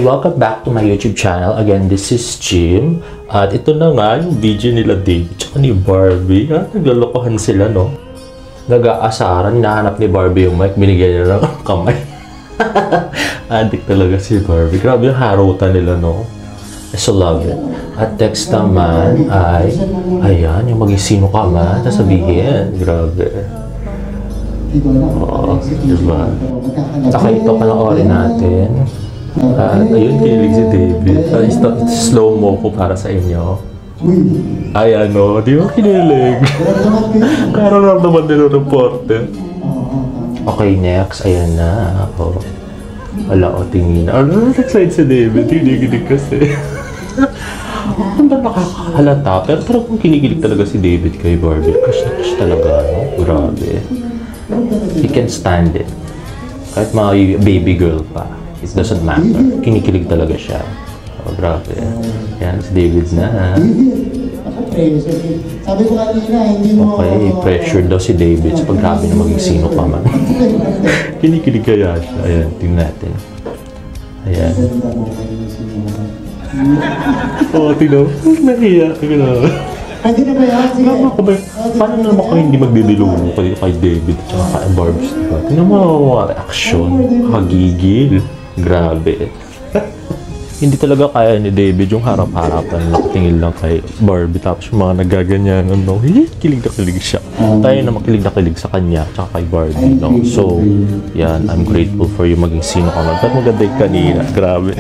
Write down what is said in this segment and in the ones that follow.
Okay, welcome back to my YouTube channel. Again, this is Jim. At ito na nga yung video nila David tsaka ni Barbie. Naglalokohan sila, no? Nag-aasaran, hinahanap ni Barbie yung mic, binigyan niya ng kamay. Addict talaga si Barbie. Grabe yung harutan nila, no? I so love it. At next naman ay, ayan, yung mag-isino ka man, sasabihin. Grabe. Oo, diba? Okay, ito panoorin natin. Ayun, kilig si David. Ito slow-mo ko para sa inyo. Ay, ano, di ba kinilig? Karoon naman din ang reporter. Okay, next. Ayan na. Oh. Wala, o, tingin. Ano, excited si David. Kinigilig kasi. Ano ba nakakahalata? Pero talagang kinigilig talaga si David kay Barbie. Crush na crush talaga, no? Grabe. He can stand it. Kahit mga baby girl pa. It doesn't matter. Kinikilig talaga siya. Oh, grabe. Yan, si David na. Sabi ko kanina, hindi mo... Okay, pressure daw si David sa paggrabe na maging sino pa man. Kinikilig kaya siya. Ayan, tingnan natin. Ayan. Oo, tingnan. Nahiya. Hindi na ba yan? Sige. Paano naman kayo hindi magdidilulo kay David at kay Barbie? Tingnan mo mga reaksyon. Hagigil. Grabe. Hindi talaga kaya ni David yung harap-harapan. Nakatingin lang kay Barbie. Tapos yung mga nagaganyan. No? Kilig na kilig siya. Tayo na makilig na kilig sa kanya tsaka kay Barbie. No? So, yan. I'm grateful for you maging sino ka man. Pero maganda yung kanina. Grabe.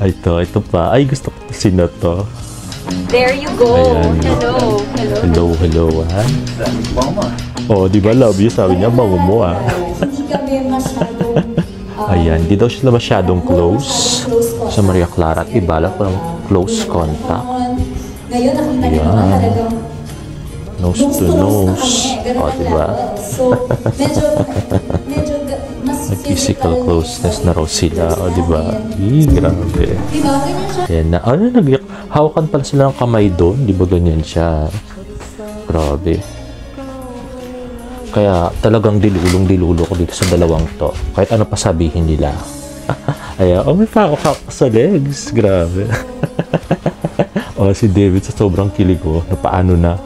Ito pa. Ay, gusto ko ito sino to. There you go. Ayan. Hello, ha? Oh, di ba love you? Sabi niya, bango mo, ha? Hindi kami masyadong... Ayan, di daw sila masyadong close sa Maria Clara at Ibala ko ng close contact. Ngayon, nakita niyo naman talagang... Nose to nose. O, di ba? So, medyo mas Physical closeness na raw sila. O, di ba? Grabe. Diba, ganyan siya. Ayan na. Ano, hawakan pala sila ng kamay doon. Di ba ganyan siya? Grabe. Kaya talagang dilulo ko dito sa dalawang to. Kahit ano pa sabihin nila. Ayan, may pakakak sa legs. Grabe. Si David sa sobrang kilig ko. Napaano na.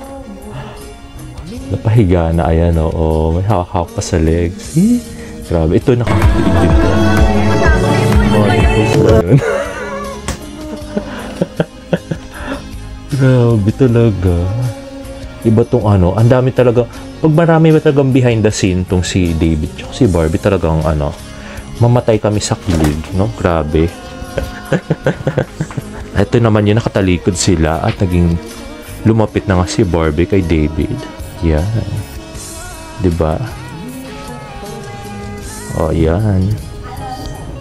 Napahiga na. Ayan, may hawak pa sa legs. Grabe. Ito nakakilig din ko. Grabe talaga. Iba tong ang dami talaga, pag marami ba talagang behind the scene tong si David tsaka si Barbie, talagang mamatay kami sa kilig, no? Grabe. Ito naman yun, nakatalikod sila at naging lumapit na nga si Barbie kay David. Yan. Diba? Oh, yan.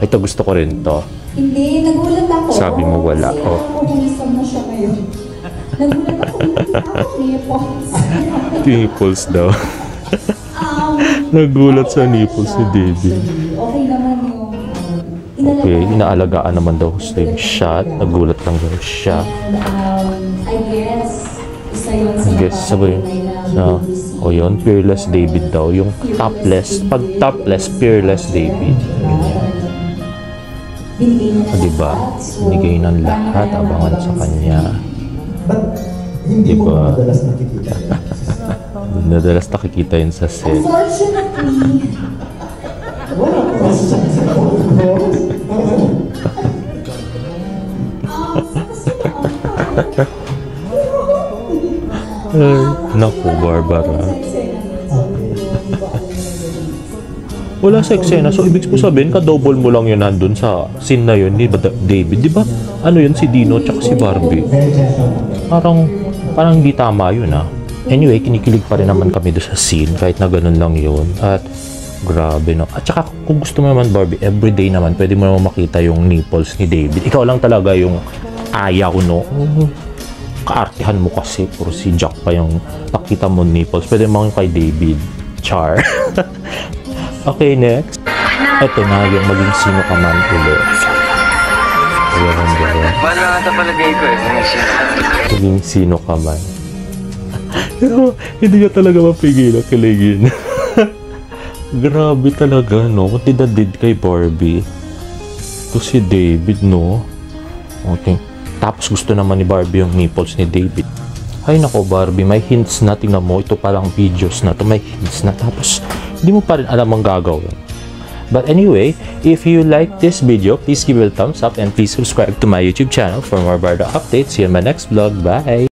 Ito, gusto ko rin to. Hindi, nagulat ako. Sabi mo wala. Oh. Pupulisan na siya ngayon. Nagulat ako. Nipples daw. Nagulat sa nipples si David. Okay naman yung... Okay, inaalagaan naman daw gusto yung shot. Nagulat lang daw siya. I guess, isa yun sa... I guess, sabi yun, fearless David daw. Yung topless, pag topless, fearless David. Diba? Binigay ng lahat, abangan sa kanya. Hindi mo Diba? madalas nakikita. Madalas nakikita yun sa set. Unfortunately, Wala ko kasi sa Ay, naku, Barbara. Wala sa eksena. So, ibig po sabihin, ka-double mo lang yun nandun sa scene na yun ni David. Di ba? Ano yun? Si Dino tsaka si Barbie. Parang hindi tama yun, Anyway, kinikilig pa rin naman kami doon sa scene kahit na ganun lang yun. At grabe, no? At saka kung gusto mo naman, Barbie, everyday naman, pwede mo naman makita yung nipples ni David. Ikaw lang talaga yung ayaw, no? Kaartihan mo kasi. Puro si Jack pa yung nakita mo nipples. Pwede mo kay David. Char. Okay, next. Ito na yung maging sino ka man ulit. Paano ata palagay ko Maging sino ka man. Pero hindi niya talaga mapigil ang kiligin. Grabe talaga, no? Kung tinadid kay Barbie. Ito si David, no? Okay. Tapos gusto naman ni Barbie yung nipples ni David. Ay nako Barbie, may hints na. Tingnan mo, ito palang videos na to, may hints na. Tapos, hindi mo pa rin alam ang gagawin. But anyway, if you like this video, please give it a thumbs up and please subscribe to my YouTube channel for more Barda updates. See you in my next vlog. Bye!